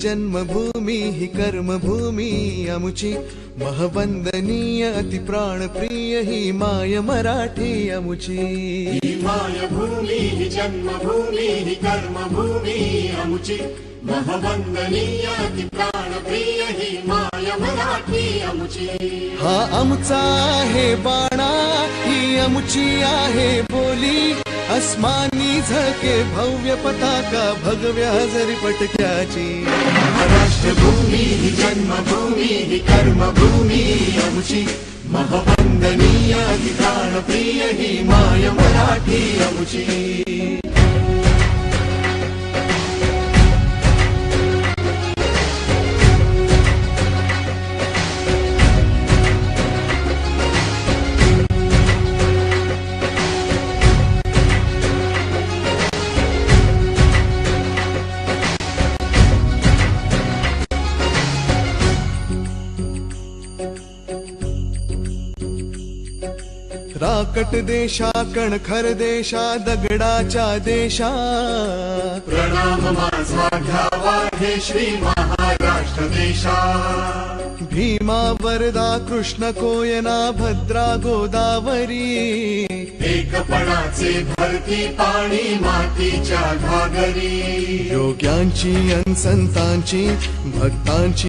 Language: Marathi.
जन्मभूमी ही कर्मभूमी अमुची महवंदनीय अति प्राणप्रिय ही माय मराठी अमुची ही मायभूमी ही जन्मभूमी ही कर्मभूमी अमुची महवंदनीय अति प्राणप्रिय ही माय मराठी अमुची हा आमचा आहे बाणा ही अमुची आहे बोली अस्मानी झके भव्य पताका भगव्या हजरी पटक्याची राष्ट्रभूमी ही जन्मभूमी ही कर्मभूमी अमुची महवंदनीय अति प्राणप्रिय ही माय मराठी अमुची राकट देशा कणखर देशा दगडाच्या देशा प्रणाम माझा घ्यावा हे श्री महाराष्ट्र देशा भीमा वरदा कृष्ण कोयना भद्रा गोदावरी एकपणाचे भरती पाणी मातीच्या घागरी योग्यांची अन संतांची भक्तांची